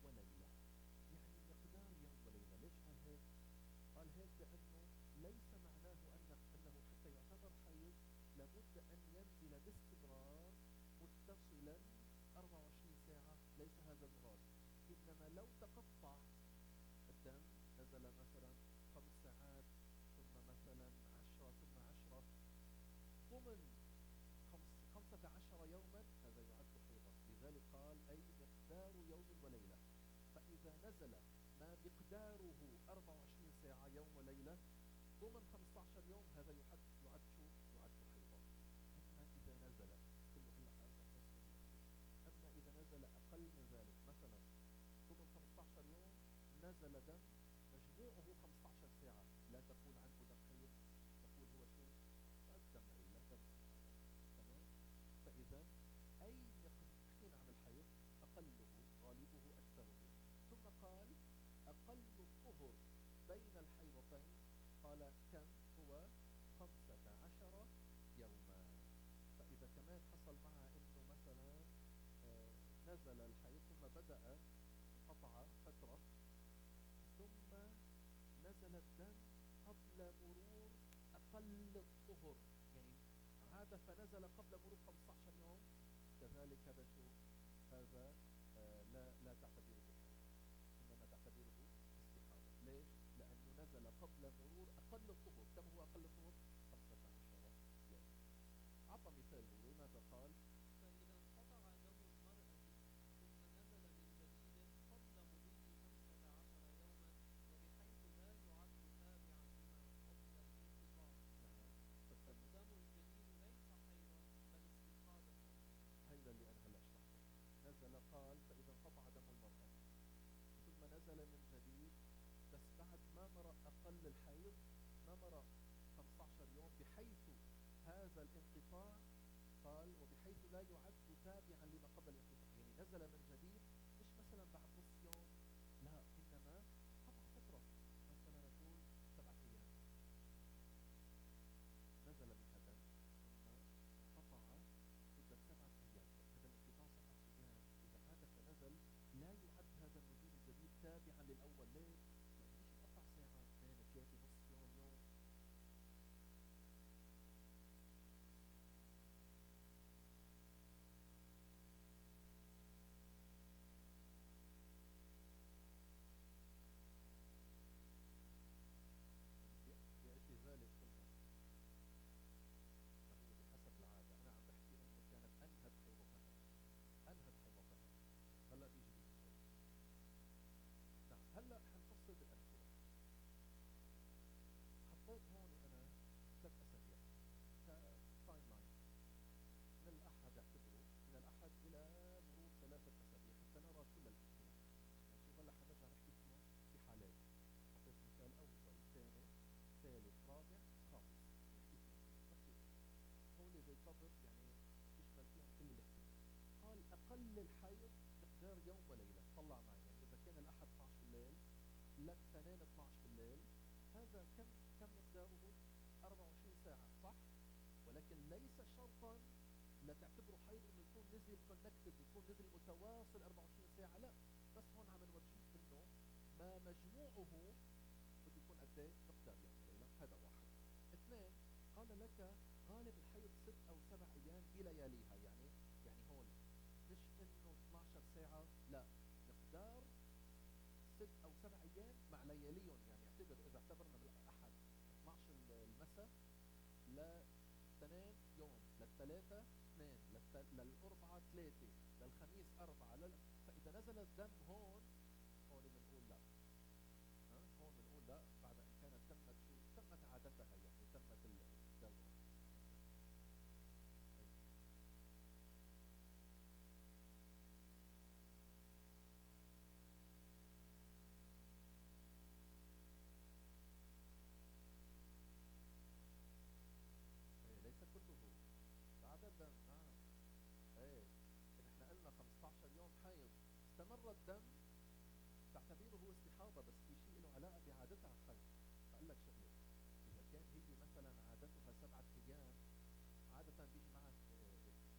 وليلة. يعني مقدار يوم وليلة. ليش قال هيك؟ قال هيك لأنه ليس معناه أنه حتى يعتبر حيض لابد أن ينزل باستمرار متصلا 24 ساعة، ليس هذا المراد. إنما لو تقطع الدم، نزل مثلا 5 ساعات ثم مثلا 10 ثم 10 ضمن 15 يوما، هذا يعد حيضا. لذلك قال أي مقدار يوم وليلة. فإذا نزل ما مقداره 24 ساعة يوم وليلة ضمن 15 يوم، هذا يعد شو؟ يعد حيضا. أما إذا نزل كله هلا حارجع فسر الأمور. أما إذا نزل أقل من ذلك، مثلا ضمن 15 يوم نزل دم مجموعه 15 ساعة، لا تقول عنه دم حيض، تقول هو شو؟ دم علة، دم استحاضة. تمام؟ فإذا أي حين عن الحيض أقله غالبه أكثره. ثم قال أقل الطهر بين الحيضتين، قال كم هو؟ 15 يوما. فإذا كمان حصل معها إنه مثلا نزل الحيض ثم بدأ قطع فترة ثم نزل الدم قبل مرور أقل الطهر، يعني عاد فنزل قبل مرور 15 يوم، كذلك هذا شو؟ هذا لا تعتبره حيضا، إنما تعتبره استحاضة. ليش؟ لأنه نزل قبل مرور أقل الطهر. كم هو أقل الطهر؟ 15 يوم. أعطى مثال. هو ماذا قال؟ فإذا انقطع دم المرأة ثم نزل من جديد قبل مضي 15 يوما، وبحيث لا يعد تابعا لما قبل الانقطاع، نعم. فالدم الجديد ليس حيضا بل استحاضة. هيدا اللي أنا هلأ شرحته. نزل، قال فإذا انقطع دم المرأة ثم نزل من جديد، بس بعد ما مرق أقل الحيض، ما مرق 15 يوم، بحيث هذا الانقطاع قال وبحيث لا يعد تابعا لما قبل الانقطاع. يعني نزل من جديد مش مثلا بعد نص يوم، لا، إنما قطع فترة، مثلا نقول 7 أيام نزل منها دم ثم انقطع مدة 7 أيام. هذا الانقطاع 7 أيام إذا عاد فنزل لا يعد هذا النزول الجديد تابعا للأول. ليش؟ لأنه مش انقطع ساعة 2 3 نص يوم يوم. بيأتي ذلك قلنا فهو بحسب العادة. أنا عم بحكي أنه كانت أنهت حيضتها. هلا بيجي بالمثال. نعم، هلا حنفصل بالأمثلة. حطيت هون أنا 3 أسابيع كتايم لاين. من الأحد اعتبره من الأحد إلى مرور 3 أسابيع حتى نرى كل الأمثلة. ماشي، وهلا حنرجع نحكي فيهم بحالات. حطيت مثال أول، ثاني، ثالث، رابع، خامس، نحكي فيهم مكتوب هون زي كفر، يعني تشمل فيهم كل الاحتمال. قال أقل الحيض مقدار يوم وليلة. طلع معي، يعني إذا كان الأحد 12 بالليل للاثنين 12 بالليل، هذا كم مقداره؟ 24 ساعة، صح؟ ولكن ليس شرطا لا تعتبره حيض انه يكون نزل كونكتد، يكون نزل متواصل 24 ساعة، لا. بس هون عم نورجيك انه ما مجموعه بده يكون قد ايه؟ مقدار يوم وليلة. هذا واحد. اثنين، قال لك غالب الحيض 6 أو 7 أيام بلياليها. يعني هون مش انه 12 ساعة، لا، مقدار 6 أو 7 أيام مع لياليهم. يعني إذا اعتبرنا بالأحد 12 المساء، لاثنين يوم، للثلاثة 2، للأربعة 3، للخميس 4، فإذا نزل الدم هون بنقول لا. هون بنقول لا، بعد أن كانت تمت عادتها، يعني تمت الدورة. ليس كله بعد الدم. نعم. ايه، احنا قلنا 15 يوم حيض، استمر الدم تعتبره استحاضة، بس في شيء له علاقة بعادتها الحيض. فقال لك شغلة، إذا كان هي مثلا عادتها 7 أيام، عادة بيجي معها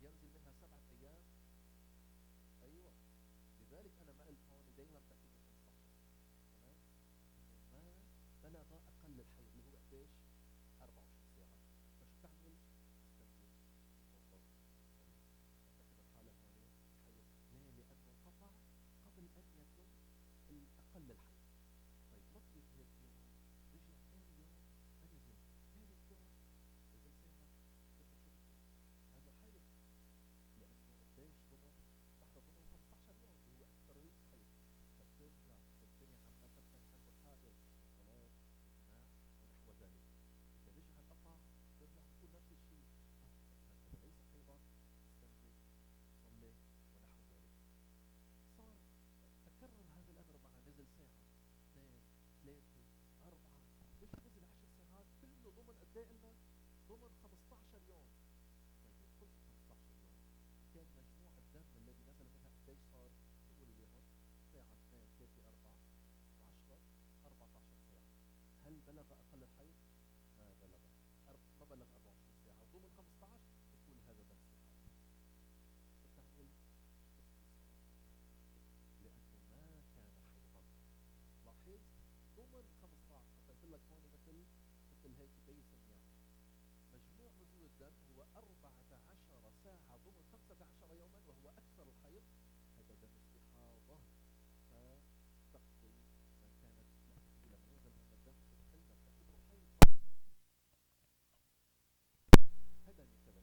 ينزل منها 7 أيام. أيوة، لذلك أنا ما قلت هون دايما قديش؟ 24 ساعة. فشو تعمل؟ تستنزل تتوضأ تصلي. فكانت الحالة هون حيض. ليه؟ لأنه انقطع قبل أن يتم الأقل الحيض. طيب مطلب هيك يوم، رجع ثاني يوم ما نزل، ثالث يوم نزل ساعة، ترجع شو بتصير؟ هذا حيض. لأنه قديش ضمن؟ بعد ضمن 15 يوم اللي هو أكثر الحيض. فبترجع تمتنع عما تمتنع عنه الحائض من صلاة وجماع ونحو ذلك. إذا رجع انقطع ترجع تقول نفس الشيء، إذا هذا ليس حيضا استنزل صلي ونحو ذلك. صار تكرر هذا الأمر مع نزل ساعة، اثنين، ثلاثة، أربعة، ليش نزل 10 ساعات؟ كله ضمن قد إيه قلنا؟ ضمن 15 يوم. طيب كل 15 يوم كان مجموع الدم الذي نزل منها قديش صار؟ قولوا لي هون، ساعة، اثنين، ثلاثة، أربعة، 10، 14 ساعة. هل بلغ أقل الحيض؟ ما بلغ. ما بلغ 24 ساعة وضمن 15 بتقول هذا دم استحاضة. بتعمل لأنه ما كان حيضا. لاحظ ضمن 15 مثلت لك هون مثل هيك بيسن يعني مجموع نزول الدم هو 14 ساعة ضمن 15 يوما وهو أكثر الحيض. هذا دم استحاضة. فتقضي ما كانت لما ينزل من الدم بتحل ما بتعتبره حيض. هذا مثلا.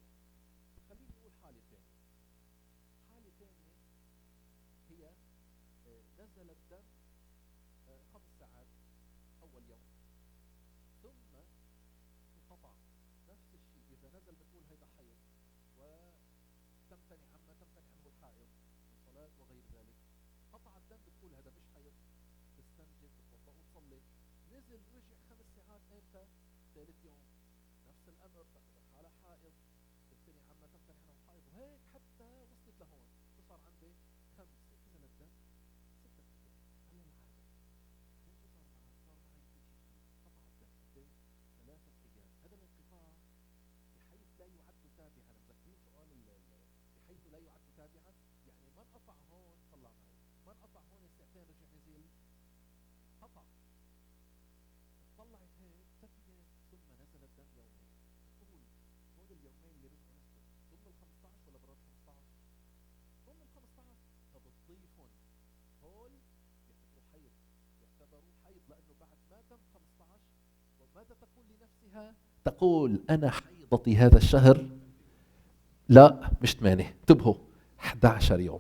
خليني نقول حالة ثانية. حالة ثانية هي نزل الدم 5 ساعات أول يوم ثم انقطع. نفس الشيء إذا نزل بتقول هيدا حيض وتمتنع عما تمتنع عنه الحائض من صلاة وغير ذلك. قطع الدم بتقول هذا مش حيض، تستنجد تتوضأ وتصلي. نزل رجع 5 ساعات امتى؟ ثالث يوم. نفس الأمر تعتبر حالة حائض، تمتنع عما تمتنع عنه الحائض. وهيك حتى وصلت لهون صار عندي 5. نزل الدم 6 أيام على العادة. بعدين شو صار معي؟ صار معي كل شيء قطع الدم قديش؟ 3 أيام. هذا الانقطاع بحيث لا يعد تابعا. مذكرين سؤال بحيث لا يعد تابعا، يعني ما انقطع هون طلع معي، ما انقطع هون ساعتين رجع نزل، قطع. طلعت هيك 3 أيام ثم نزل الدم يومين. تقول هول اليومين اللي رجعوا نزلوا ضمن ال 15 ولا برا ال 15؟ ضمن ال 15. فبتضيفهم هول يعتبروا حيض، يعتبروا حيض لأنه بعد ما تم 15. وماذا تقول لنفسها؟ تقول أنا حيضتي هذا الشهر لا مش 8، انتبهوا 11 يوم.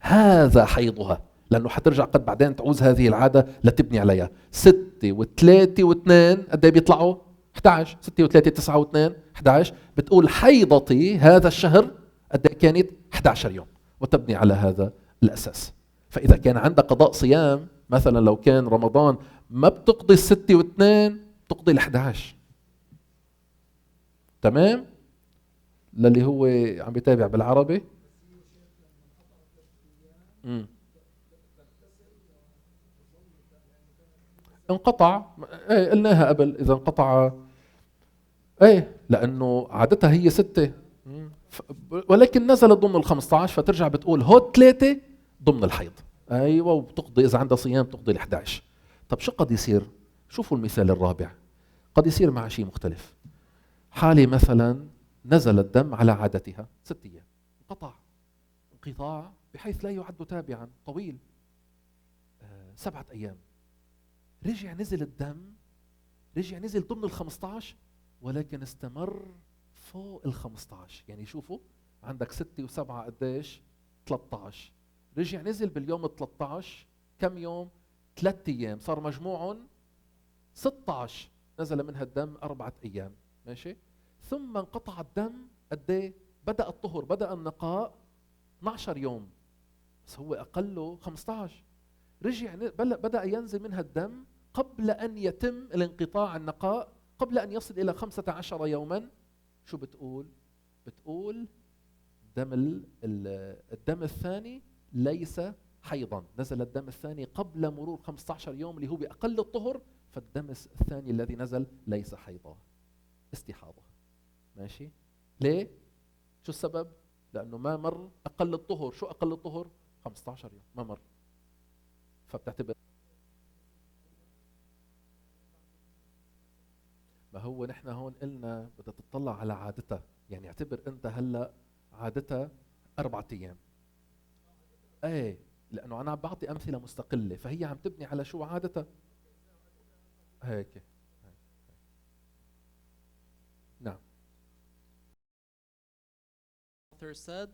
هذا حيضها، لأنه حترجع قد بعدين تعوز هذه العادة لتبني عليها. 6 و3 و2 قد ايه بيطلعوا؟ 11. 6 و3 9 و2 11. بتقول حيضتي هذا الشهر قد ايه كانت؟ 11 يوم، وتبني على هذا الأساس. فإذا كان عندك قضاء صيام مثلا لو كان رمضان ما بتقضي 6 و2 بتقضي 11. تمام؟ للي هو عم بيتابع بالعربي. انقطع. ايه قلناها قبل، اذا انقطع ايه لانه عادتها هي 6. ولكن نزلت ضمن ال 15 فترجع بتقول هود 3 ضمن الحيض. ايوه، وبتقضي اذا عندها صيام تقضي ال 11. طب شو قد يصير؟ شوفوا المثال الرابع. قد يصير مع شيء مختلف. حالة مثلا نزل الدم على عادتها 6 أيام، انقطع انقطاع بحيث لا يعد تابعا طويل. 7 أيام رجع نزل الدم، رجع نزل ضمن ال 15 ولكن استمر فوق ال 15. يعني شوفوا عندك 6 و7 قديش؟ 13. رجع نزل باليوم ال 13. كم يوم؟ 3 أيام، صار مجموعهم 16. نزل منها الدم 4 أيام. ماشي. ثم انقطع الدم قد ايه؟ بدأ الطهر، بدأ النقاء 12 يوم، بس هو أقله 15. رجع بدأ ينزل منها الدم قبل أن يتم الانقطاع النقاء، قبل أن يصل إلى 15 يوما. شو بتقول؟ بتقول الدم الثاني ليس حيضا. نزل الدم الثاني قبل مرور 15 يوم اللي هو بأقل الطهر، فالدم الثاني الذي نزل ليس حيضا، استحاضة. ماشي. ليه؟ شو السبب؟ لأنه ما مر أقل الطهر. شو أقل الطهر؟ 15 يوم ما مر، فبتعتبر هو نحن هون قلنا بدها تطلع على عادتها، يعني اعتبر انت هلا عادتها 4 ايام. ايه، لانه انا عم بعطي امثله مستقله، فهي عم تبني على شو عادتها. هيك. نعم. Author said,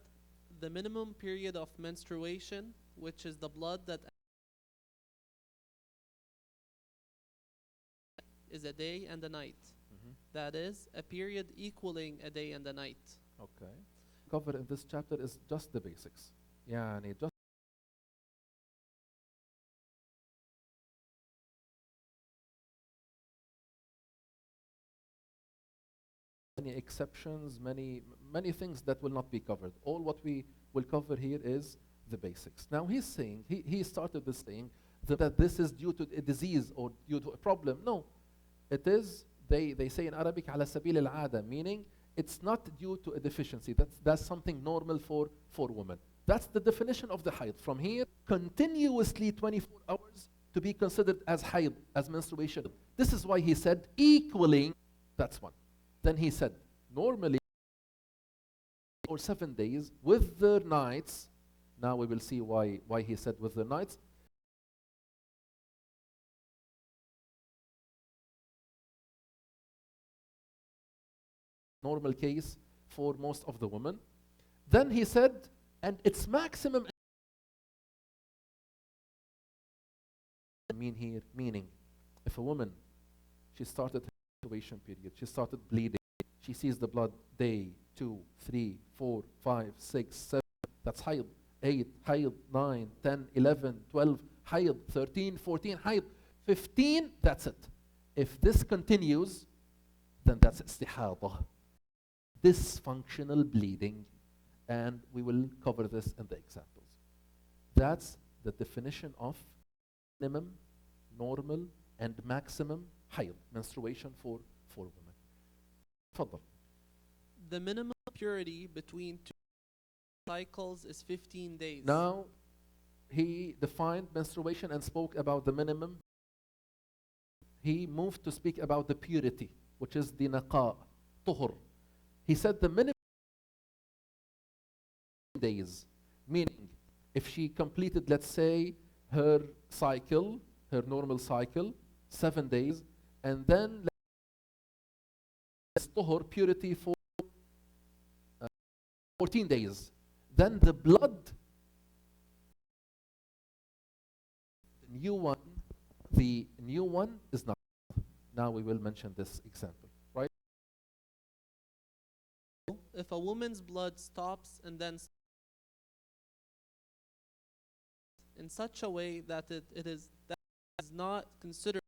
the minimum period of menstruation, which is the blood that is a day and a night. Mhm. That is, a period equaling a day and a night. Okay. Cover in this chapter is just the basics. يعني just many exceptions, many things that will not be covered. All what we will cover here is the basics. Now he's saying, he started this saying that this is due to a disease or due to a problem. No, it is, they say in Arabic, على سبيل العادة, meaning it's not due to a deficiency. That's something normal for women. That's the definition of the haid. From here, continuously 24 hours to be considered as haid, as menstruation. This is why he said equaling, that's one. Then he said, normally, or 7 days, with their nights. Now we will see why he said with their nights. Normal case for most of the women. Then he said, and its maximum mean here, meaning if a woman, she started her menstruation period, she started bleeding, she sees the blood day, 2, 3, 4, 5, 6, 7, that's hayd, 8, hayd, 9, 10, 11, 12, hayd, 13, 14, hayd, 15, that's it. If this continues, then that's istihada, dysfunctional bleeding, and we will cover this in the examples. That's the definition of minimum, normal, and maximum hayd, menstruation for women. تفضل. The minimum purity between two cycles is 15 days. Now, he defined menstruation and spoke about the minimum. He moved to speak about the purity, which is the naqa, tuhur. He said the minimum days, meaning if she completed, let's say, her cycle, her normal cycle, 7 days, and then let's tuhur, purity for 14 days, then the blood, the new one is not. Now we will mention this example, right? If a woman's blood stops and then in such a way that it is not considered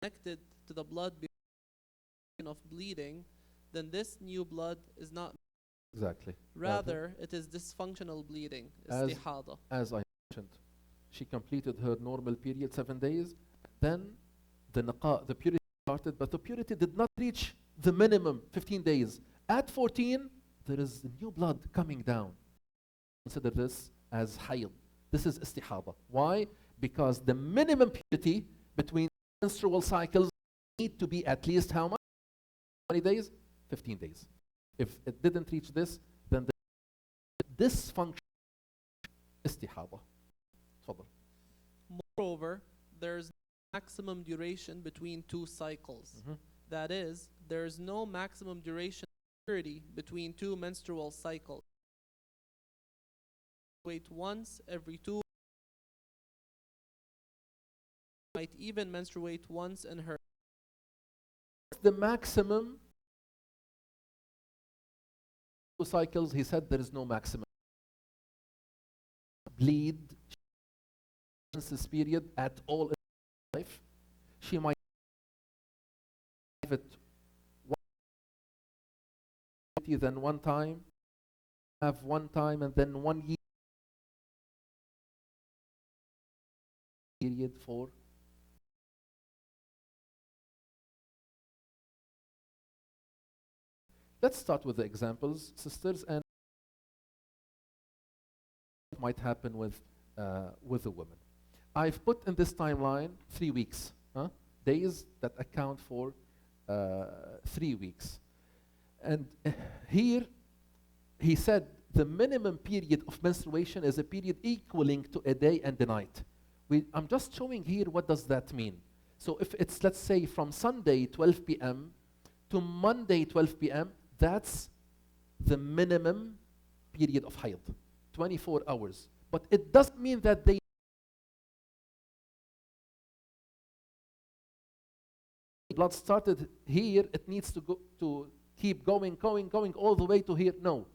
connected to the blood of bleeding, then this new blood is not. Exactly. Rather, it is dysfunctional bleeding, istihada. As I mentioned, she completed her normal period, 7 days, then the naqa, the purity started, but the purity did not reach the minimum, 15 days. At 14, there is new blood coming down. Consider this as hayd. This is istihada. Why? Because the minimum purity between menstrual cycles need to be at least how much? How many days? 15 days. If it didn't reach this, then the dysfunction istihada. تفضل. Moreover, there's maximum duration between two cycles. That is, there's no maximum duration purity between two menstrual cycles. Wait once every 2, might even menstruate once in her. The maximum cycles, he said there is no maximum. Bleed this period at all in life. She might have it then one time, have one time, and then 1 year period for. Let's start with the examples, sisters, and what might happen with the women. I've put in this timeline 3 weeks, days that account for 3 weeks. And here he said the minimum period of menstruation is a period equaling to a day and a night. I'm just showing here what does that mean. So if it's, let's say, from Sunday 12 p.m. to Monday 12 p.m., that's the minimum period of hayd, 24 hours. But it doesn't mean that they blood started here, it needs to go to keep going all the way to here. No.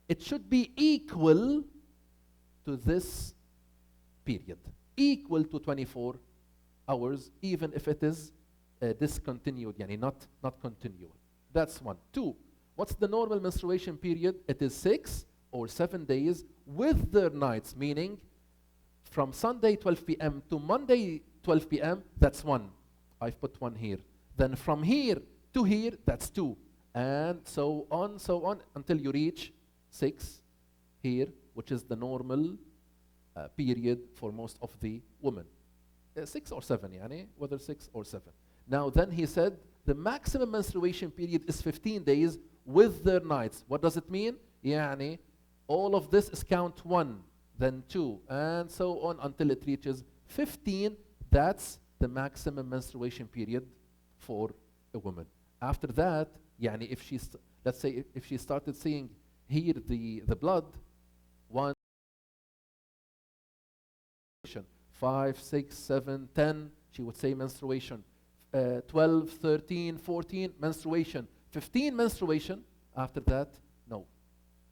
It should be equal to this period, equal to 24 hours, even if it is discontinued, yani not continual. That's one. Two, what's the normal menstruation period? It is 6 or 7 days with their nights, meaning from Sunday 12 p.m. to Monday 12 p.m., that's 1. I've put 1 here. Then from here to here, that's 2. And so on, until you reach 6 here, which is the normal period for most of the women. 6 or 7, yani, whether 6 or 7. Now then he said, the maximum menstruation period is 15 days with their nights. What does it mean? Yani, all of this is count 1, then 2, and so on until it reaches 15. That's the maximum menstruation period for a woman. After that, yani if she's, let's say if she started seeing here the blood, 1, 5, 6, 7, 10, she would say menstruation. 12, 13, 14, menstruation. 15, menstruation. After that, no.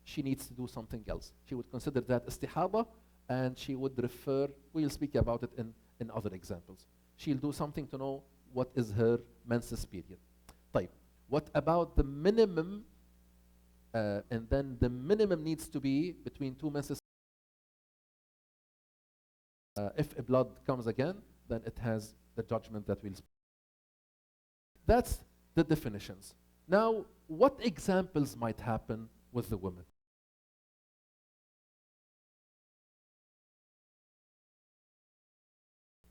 She needs to do something else. She would consider that istihaba, and she would refer, we'll speak about it in other examples. She'll do something to know what is her menses period. طيب. What about the minimum? And then the minimum needs to be between 2 menses. If a blood comes again, then it has the judgment that we'll speak. That's the definitions. Now, what examples might happen with the woman?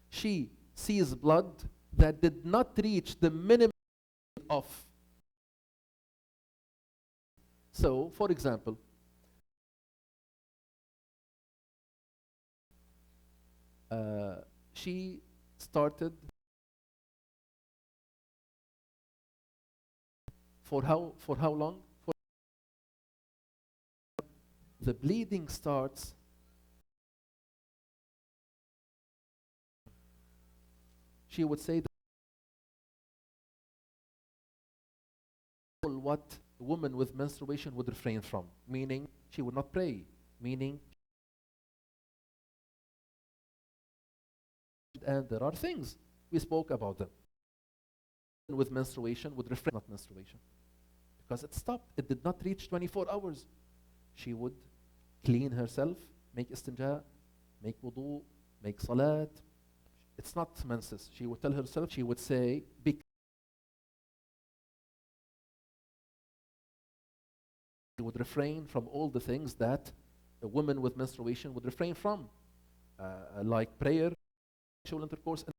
She sees blood that did not reach the minimum of. So, for example, she started for how long? The bleeding starts she would say that what a woman with menstruation would refrain from, meaning she would not pray, meaning, and there are things we spoke about them. With menstruation would refrain, not menstruation, because it stopped. It did not reach 24 hours. She would clean herself, make istinja, make wudu, make salat. It's not menses. She would tell herself, she would say, she would refrain from all the things that a woman with menstruation would refrain from, like prayer, sexual intercourse. And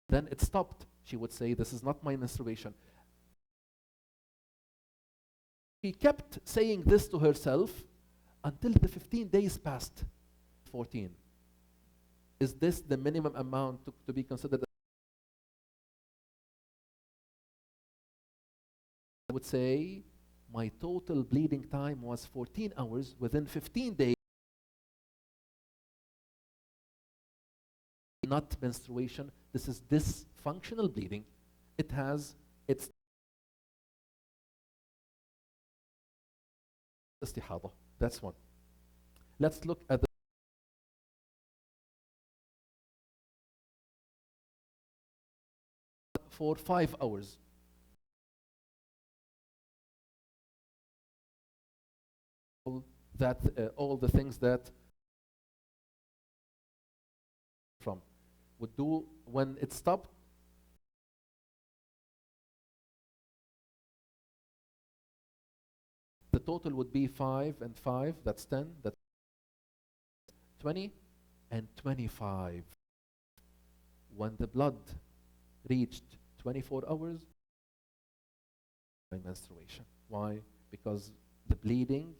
then it stopped. She would say, this is not my menstruation. She kept saying this to herself until the 15 days passed. 14. Is this the minimum amount to be considered? I would say my total bleeding time was 14 hours within 15 days. Not menstruation. This is dysfunctional bleeding. It has its istihada. That's one. Let's look at the for 5 hours. That all the things that from would do when it stopped. The total would be 5 and 5, that's 10, that's 20 and 25. When the blood reached 24 hours, by menstruation. Why? Because the bleeding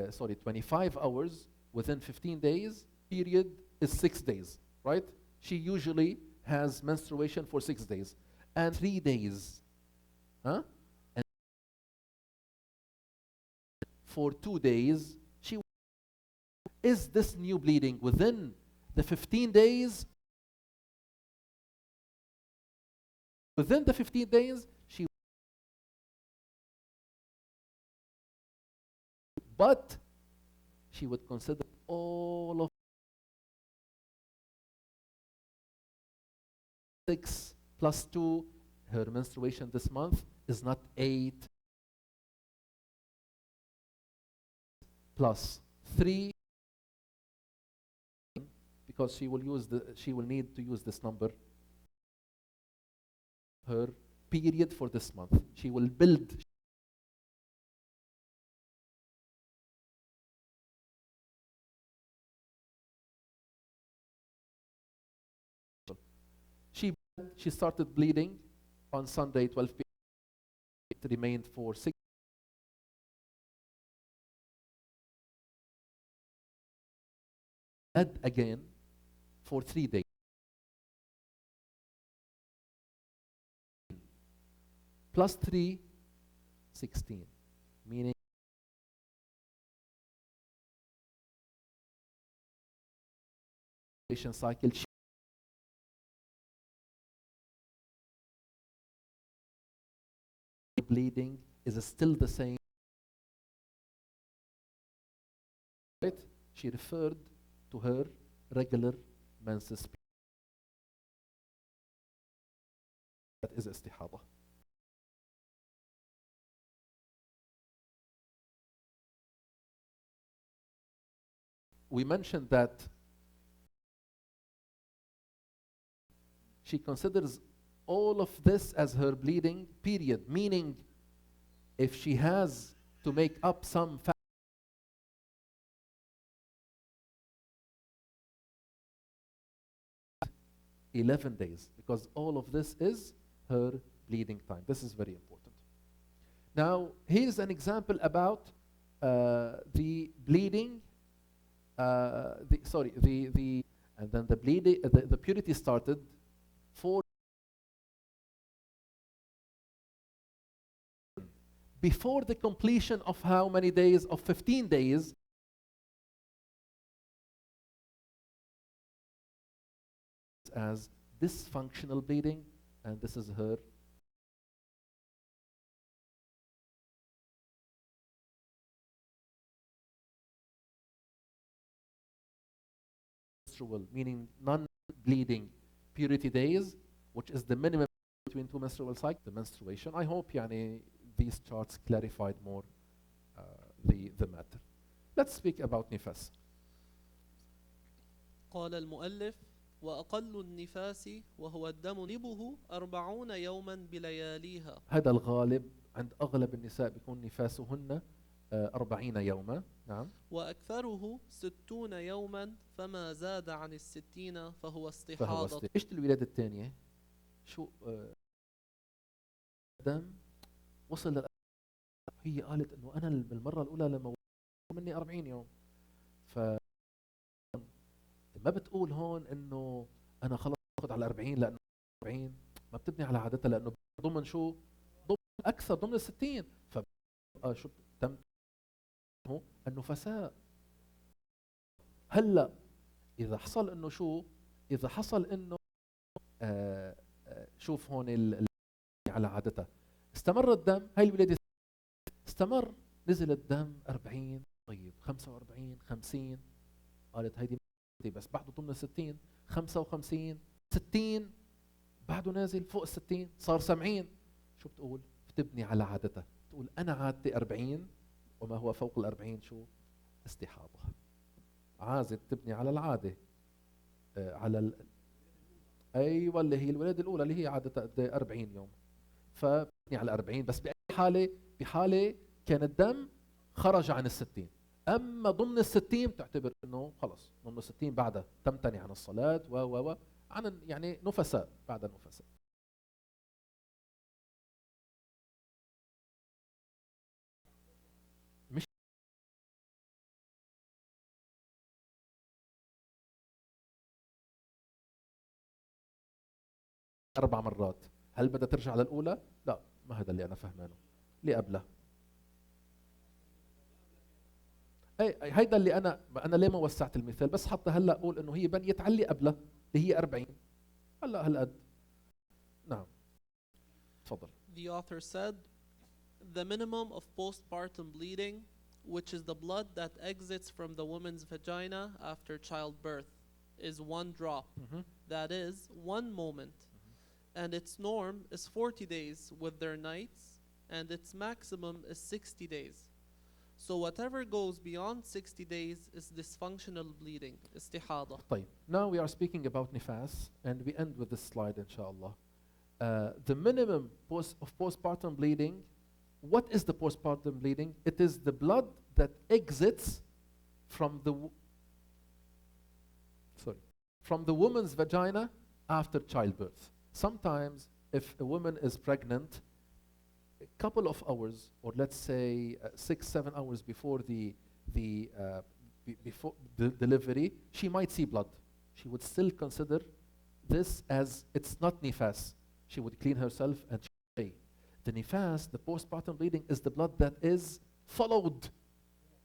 sorry, 25 hours within 15 days, period is 6 days, right? She usually has menstruation for 6 days. And 3 days, huh? And for 2 days, she is this new bleeding within the 15 days? Within the 15 days, but she would consider all of 6 plus 2, her menstruation this month is not 8 plus 3, because she will need to use this number, her period for this month. She will build. She started bleeding on Sunday 12 p.m. It remained for 6. Bled again for 3 days. Plus 3, 16. Meaning cycle bleeding is still the same. Right? She referred to her regular menses. That is istihada. We mentioned that she considers all of this as her bleeding period, meaning if she has to make up some 11 days, because all of this is her bleeding time. This is very important. Now, here's an example about the bleeding, and then the bleeding, the purity started before the completion of how many days? Of 15 days. As dysfunctional bleeding, and this is her menstrual, meaning non-bleeding purity days, which is the minimum between 2 menstrual cycles, the menstruation. I hope these charts clarified more the matter. Let's speak about nifas. قال المؤلف: وأقل النفاس وهو الدم غالبه 40 يوما بلياليها. هذا الغالب عند أغلب النساء بيكون نفاسهن 40 يوما. نعم. وأكثره 60 يوما، فما زاد عن 60 فهو استحاضة. إيش الولادة الثانية؟ شو دم وصل هي قالت إنه أنا بالمرة الأولى لما مني 40 يوم. ف ما بتقول هون إنه أنا خلص أخذ على 40، لأنه 40 ما بتبني على عادتها، لأنه ضمن شو؟ ضمن أكثر، ضمن 60. شو تم النفساء. هلا إذا حصل إنه شو؟ إذا حصل إنه شوف هون على عادتها استمر الدم، هاي الولادة استمر، نزل الدم 40، طيب 45، 50، قالت هيدي بس بعده ضمن 60، 55، 60 بعده نازل فوق 60، صار 70. شو بتقول؟ بتبني على عادتها، بتقول أنا عادتي 40 وما هو فوق ال40 شو؟ استحاضة. عازت تبني على العادة، على أيوة اللي هي الولادة الأولى اللي هي عادتها قد 40 يوم، فبني على 40. بس بأي حالة؟ بحالة كان الدم خرج عن 60، أما ضمن ال60 تعتبر إنه خلص ضمن ال60 بعدها تمتنع عن الصلاة عن يعني نفساء بعد النفساء. مش 4 مرات، هل بدها ترجع للأولى؟ لا، ما هذا اللي أنا فهمانه، اللي قبلها. اي هيدا اللي انا ليه ما وسعت المثال، بس حتى هلا اقول انه هي بنيت على اللي قبلها اللي هي 40 هلا هالقد. نعم تفضل. The author said, the minimum of postpartum bleeding, which is the blood that exits from the woman's vagina after childbirth, is 1 drop. مهم. That is 1 moment. And its norm is 40 days with their nights, and its maximum is 60 days. So whatever goes beyond 60 days is dysfunctional bleeding, istihada. طيب, now we are speaking about nifas and we end with this slide inshallah. The minimum of postpartum bleeding, what is the postpartum bleeding? It is the blood that exits from the woman's vagina after childbirth. Sometimes if a woman is pregnant, a couple of hours, or let's say 6-7 hours before before the delivery, she might see blood. She would still consider this as it's not nifas. She would clean herself and say, the nifas, the postpartum bleeding, is the blood that is followed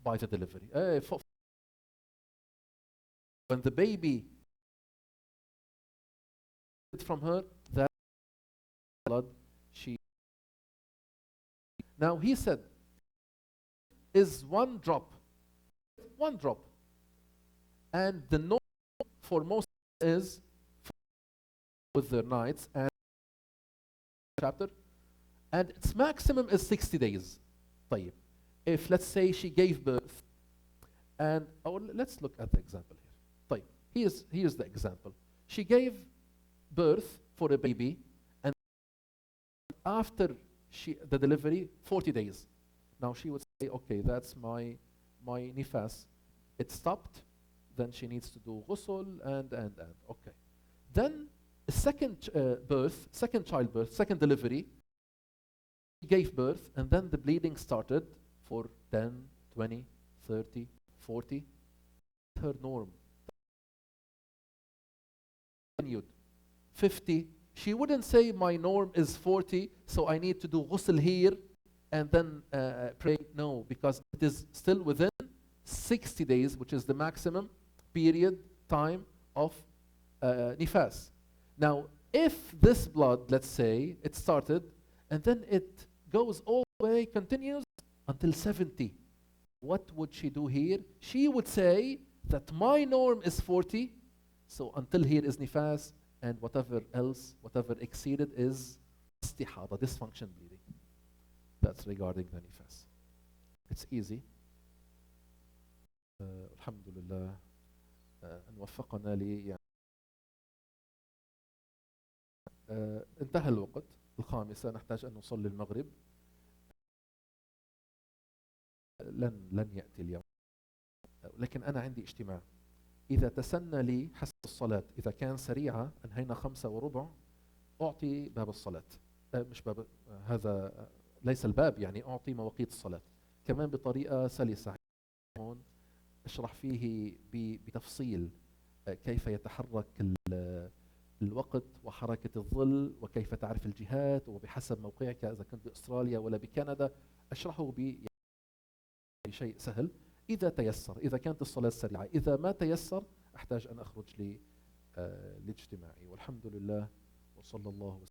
by the delivery. When the baby from her, that blood she. Now he said, is 1 drop, and the norm for most is with their nights and chapter, and its maximum is 60 days. طيب, if let's say she gave birth, and let's look at the example here. طيب, here's the example. She gave birth for a baby, and after the delivery, 40 days. Now she would say, okay, that's my nifas. It stopped. Then she needs to do ghusl and okay. Then second childbirth, second delivery, she gave birth, and then the bleeding started for 10, 20, 30, 40. Her norm. 50. She wouldn't say my norm is 40, so I need to do ghusl here and then pray. No, because it is still within 60 days, which is the maximum period time of nifas. Now, if this blood, let's say, it started and then it goes all the way, continues until 70, what would she do here? She would say that my norm is 40, so until here is nifas, and whatever else, whatever exceeded is istihada, dysfunction bleeding. That's regarding the nifas. It's easy. Alhamdulillah. أن وفقنا لي يعني. انتهى الوقت 5 نحتاج أن نصلي المغرب. لن يأتي اليوم. لكن أنا عندي اجتماع. إذا تسنى لي حسب الصلاة، إذا كان سريعة أنهينا 5:15، أعطي باب الصلاة. مش باب، هذا ليس الباب، يعني أعطي مواقيت الصلاة كمان بطريقة سلسة. هون أشرح فيه بتفصيل كيف يتحرك الوقت وحركة الظل، وكيف تعرف الجهات، وبحسب موقعك إذا كنت بأستراليا ولا بكندا. أشرحه بشيء سهل إذا تيسر، إذا كانت الصلاة سريعة. إذا ما تيسر أحتاج أن أخرج لاجتماعي. والحمد لله وصلى الله وسلم.